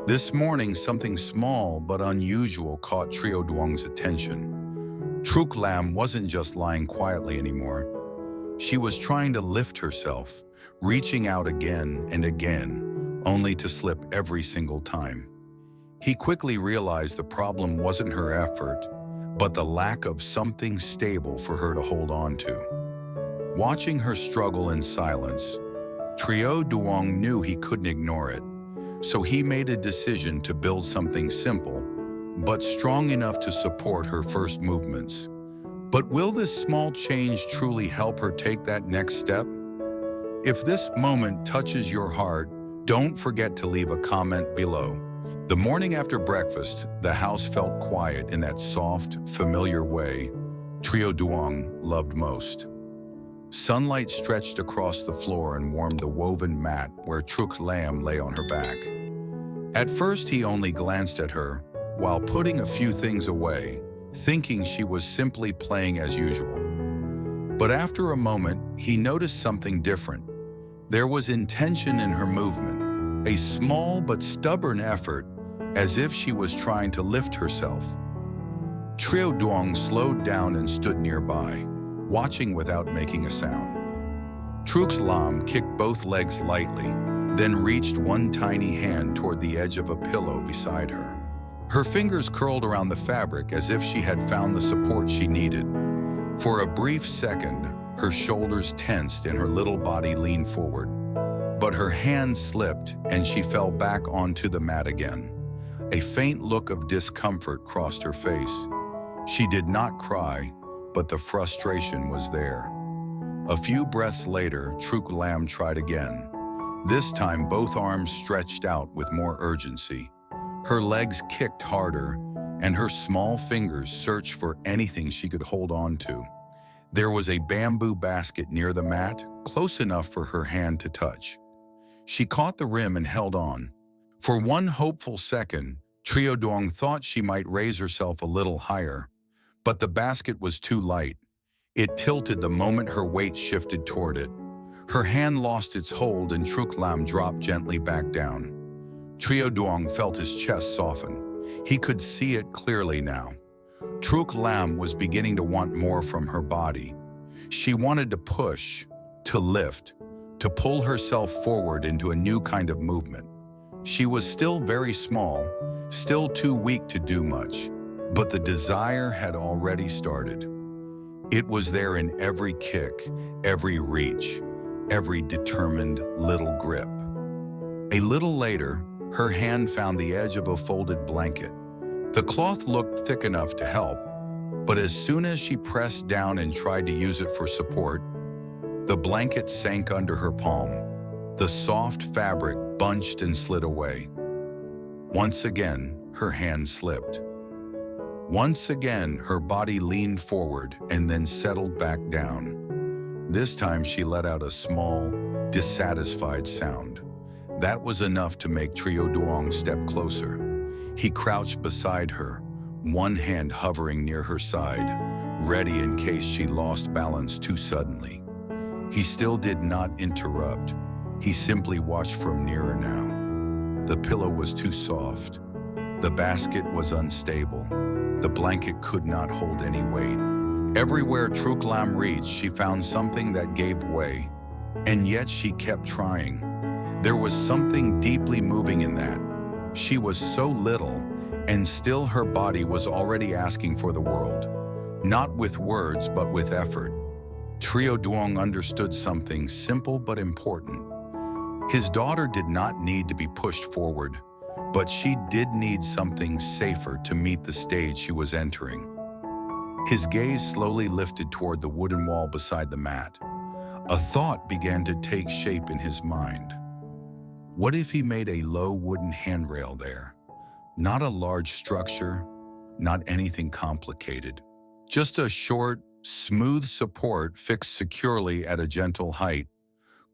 This morning, something small but unusual caught Trieu Duong's attention. Truc Lam wasn't just lying quietly anymore. She was trying to lift herself, reaching out again and again, only to slip every single time. He quickly realized the problem wasn't her effort, but the lack of something stable for her to hold on to. Watching her struggle in silence, Trieu Duong knew he couldn't ignore it, so he made a decision to build something simple, but strong enough to support her first movements. But will this small change truly help her take that next step? If this moment touches your heart, don't forget to leave a comment below. The morning after breakfast, the house felt quiet in that soft, familiar way Trieu Duong loved most. Sunlight stretched across the floor and warmed the woven mat where Truc Lam lay on her back. At first, he only glanced at her while putting a few things away, thinking she was simply playing as usual. But after a moment, he noticed something different. There was intention in her movement, a small but stubborn effort, as if she was trying to lift herself. Trieu Duong slowed down and stood nearby, watching without making a sound. Truc Lam kicked both legs lightly, then reached one tiny hand toward the edge of a pillow beside her. Her fingers curled around the fabric as if she had found the support she needed. For a brief second, her shoulders tensed and her little body leaned forward. But her hand slipped and she fell back onto the mat again. A faint look of discomfort crossed her face. She did not cry, but the frustration was there. A few breaths later, Truc Lam tried again. This time, both arms stretched out with more urgency. Her legs kicked harder, and her small fingers searched for anything she could hold on to. There was a bamboo basket near the mat, close enough for her hand to touch. She caught the rim and held on. For one hopeful second, Trieu Duong thought she might raise herself a little higher, but the basket was too light. It tilted the moment her weight shifted toward it. Her hand lost its hold and Truc Lam dropped gently back down. Trieu Duong felt his chest soften. He could see it clearly now. Truc Lam was beginning to want more from her body. She wanted to push, to lift, to pull herself forward into a new kind of movement. She was still very small, still too weak to do much, but the desire had already started. It was there in every kick, every reach, every determined little grip. A little later, her hand found the edge of a folded blanket. The cloth looked thick enough to help, but as soon as she pressed down and tried to use it for support, the blanket sank under her palm. The soft fabric bunched and slid away. Once again, her hand slipped. Once again, her body leaned forward and then settled back down. This time, she let out a small, dissatisfied sound. That was enough to make Trieu Duong step closer. He crouched beside her, one hand hovering near her side, ready in case she lost balance too suddenly. He still did not interrupt. He simply watched from nearer now. The pillow was too soft. The basket was unstable. The blanket could not hold any weight. Everywhere Truc Lam reached, she found something that gave way, and yet she kept trying. There was something deeply moving in that. She was so little, and still her body was already asking for the world. Not with words, but with effort. Trieu Duong understood something simple but important. His daughter did not need to be pushed forward, but she did need something safer to meet the stage she was entering. His gaze slowly lifted toward the wooden wall beside the mat. A thought began to take shape in his mind. What if he made a low wooden handrail there? Not a large structure, not anything complicated. Just a short, smooth support fixed securely at a gentle height,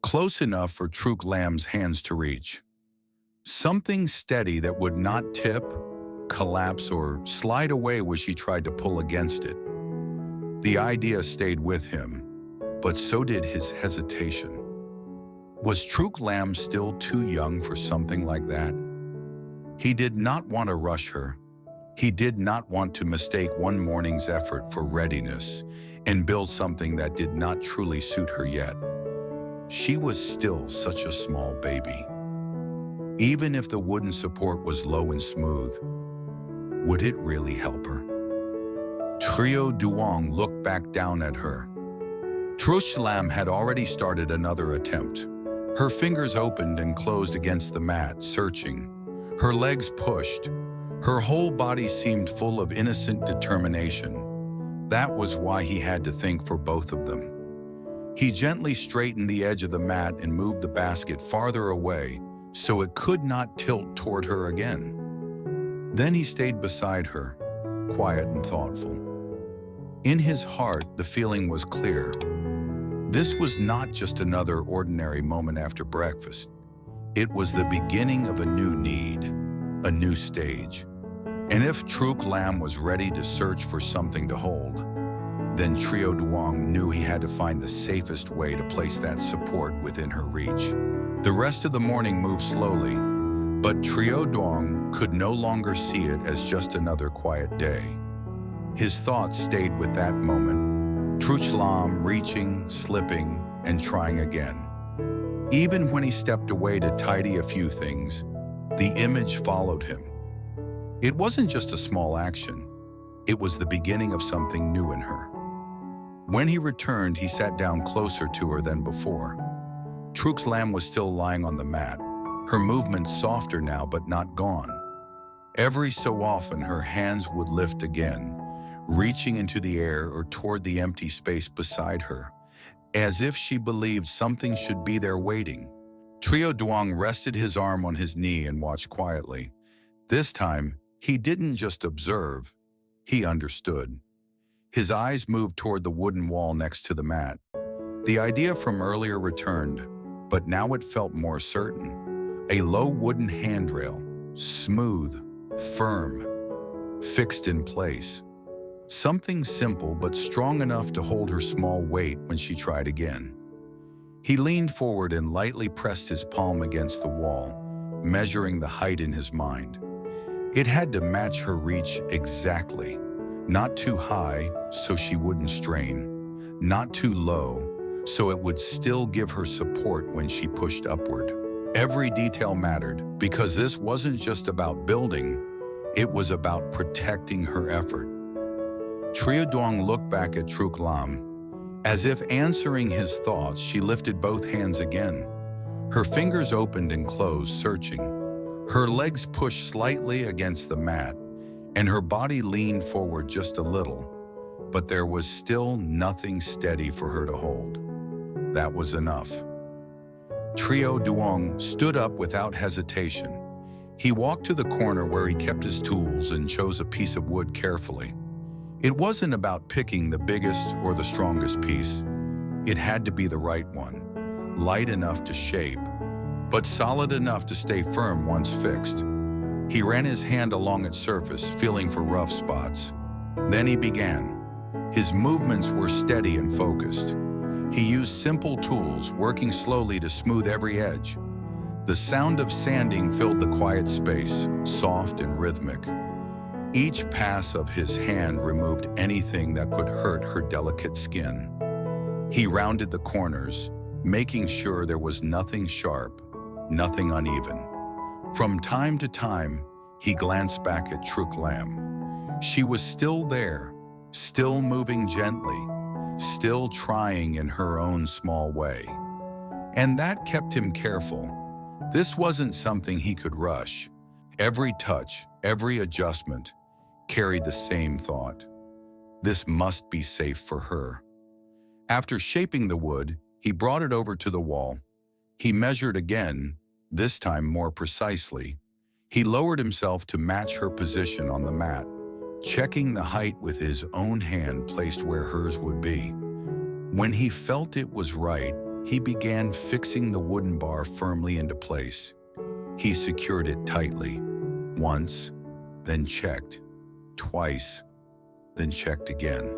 close enough for Truc Lam's hands to reach. Something steady that would not tip, collapse, or slide away when she tried to pull against it. The idea stayed with him, but so did his hesitation. Was Truc Lam still too young for something like that? He did not want to rush her. He did not want to mistake one morning's effort for readiness and build something that did not truly suit her yet. She was still such a small baby. Even if the wooden support was low and smooth, would it really help her? Trieu Duong looked back down at her. Truc Lam had already started another attempt. Her fingers opened and closed against the mat, searching. Her legs pushed. Her whole body seemed full of innocent determination. That was why he had to think for both of them. He gently straightened the edge of the mat and moved the basket farther away so it could not tilt toward her again. Then he stayed beside her, quiet and thoughtful. In his heart, the feeling was clear. This was not just another ordinary moment after breakfast. It was the beginning of a new need, a new stage. And if Truc Lam was ready to search for something to hold, then Trieu Duong knew he had to find the safest way to place that support within her reach. The rest of the morning moved slowly, but Trieu Duong could no longer see it as just another quiet day. His thoughts stayed with that moment, Truc Lam reaching, slipping, and trying again. Even when he stepped away to tidy a few things, the image followed him. It wasn't just a small action. It was the beginning of something new in her. When he returned, he sat down closer to her than before. Truc Lam was still lying on the mat, her movements softer now but not gone. Every so often, her hands would lift again, reaching into the air or toward the empty space beside her, as if she believed something should be there waiting. Trieu Duong rested his arm on his knee and watched quietly. This time, he didn't just observe, he understood. His eyes moved toward the wooden wall next to the mat. The idea from earlier returned, but now it felt more certain. A low wooden handrail, smooth, firm, fixed in place. Something simple but strong enough to hold her small weight when she tried again. He leaned forward and lightly pressed his palm against the wall, measuring the height in his mind. It had to match her reach exactly. Not too high, so she wouldn't strain. Not too low, so it would still give her support when she pushed upward. Every detail mattered, because this wasn't just about building, it was about protecting her effort. Trieu Duong looked back at Truc Lam. As if answering his thoughts, she lifted both hands again. Her fingers opened and closed, searching. Her legs pushed slightly against the mat, and her body leaned forward just a little, but there was still nothing steady for her to hold. That was enough. Trieu Duong stood up without hesitation. He walked to the corner where he kept his tools and chose a piece of wood carefully. It wasn't about picking the biggest or the strongest piece. It had to be the right one, light enough to shape, but solid enough to stay firm once fixed. He ran his hand along its surface, feeling for rough spots. Then he began. His movements were steady and focused. He used simple tools, working slowly to smooth every edge. The sound of sanding filled the quiet space, soft and rhythmic. Each pass of his hand removed anything that could hurt her delicate skin. He rounded the corners, making sure there was nothing sharp, nothing uneven. From time to time, he glanced back at Truc Lam. She was still there, still moving gently, still trying in her own small way. And that kept him careful. This wasn't something he could rush. Every touch, every adjustment, carried the same thought. This must be safe for her. After shaping the wood, he brought it over to the wall. He measured again, this time more precisely. He lowered himself to match her position on the mat, checking the height with his own hand placed where hers would be. When he felt it was right, he began fixing the wooden bar firmly into place. He secured it tightly, once, then checked, twice, then checked again.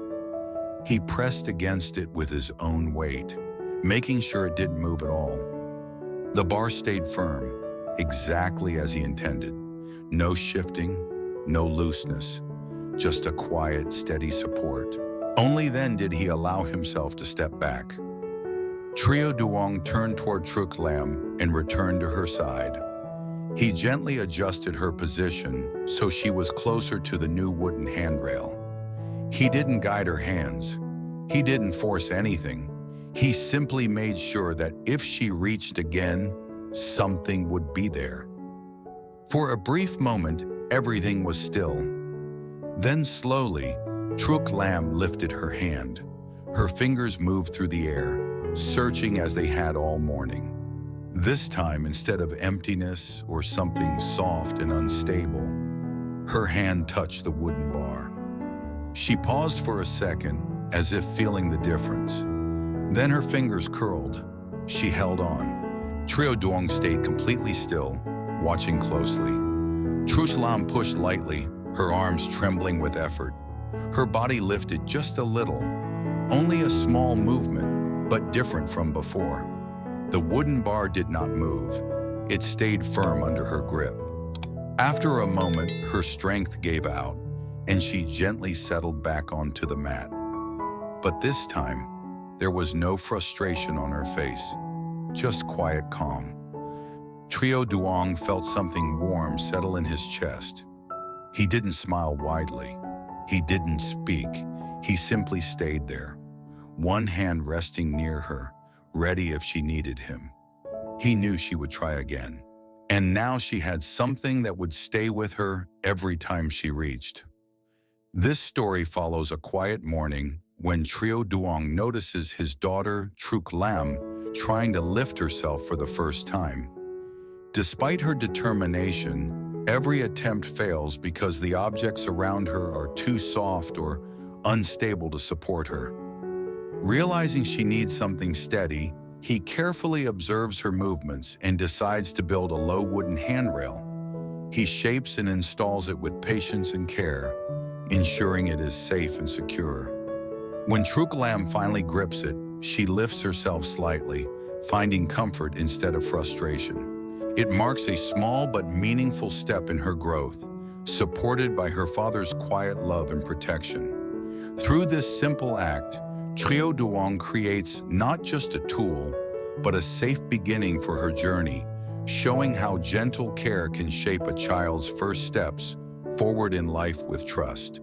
He pressed against it with his own weight, making sure it didn't move at all. The bar stayed firm, exactly as he intended. No shifting, no looseness, just a quiet, steady support. Only then did he allow himself to step back. Trieu Duong turned toward Truc Lam and returned to her side. He gently adjusted her position so she was closer to the new wooden handrail. He didn't guide her hands. He didn't force anything. He simply made sure that if she reached again, something would be there. For a brief moment, everything was still. Then slowly, Truc Lam lifted her hand. Her fingers moved through the air, searching as they had all morning. This time, instead of emptiness or something soft and unstable, her hand touched the wooden bar. She paused for a second, as if feeling the difference. Then her fingers curled. She held on. Trieu Duong stayed completely still, watching closely. Truc Lam pushed lightly, her arms trembling with effort. Her body lifted just a little, only a small movement, but different from before. The wooden bar did not move. It stayed firm under her grip. After a moment, her strength gave out, and she gently settled back onto the mat. But this time, there was no frustration on her face, just quiet calm. Trieu Duong felt something warm settle in his chest. He didn't smile widely. He didn't speak. He simply stayed there, one hand resting near her, ready if she needed him. He knew she would try again. And now she had something that would stay with her every time she reached. This story follows a quiet morning when Trieu Duong notices his daughter, Truc Lam, trying to lift herself for the first time. Despite her determination, every attempt fails because the objects around her are too soft or unstable to support her. Realizing she needs something steady, he carefully observes her movements and decides to build a low wooden handrail. He shapes and installs it with patience and care, ensuring it is safe and secure. When Truc Lam finally grips it, she lifts herself slightly, finding comfort instead of frustration. It marks a small but meaningful step in her growth, supported by her father's quiet love and protection. Through this simple act, Trieu Duong creates not just a tool, but a safe beginning for her journey, showing how gentle care can shape a child's first steps forward in life with trust.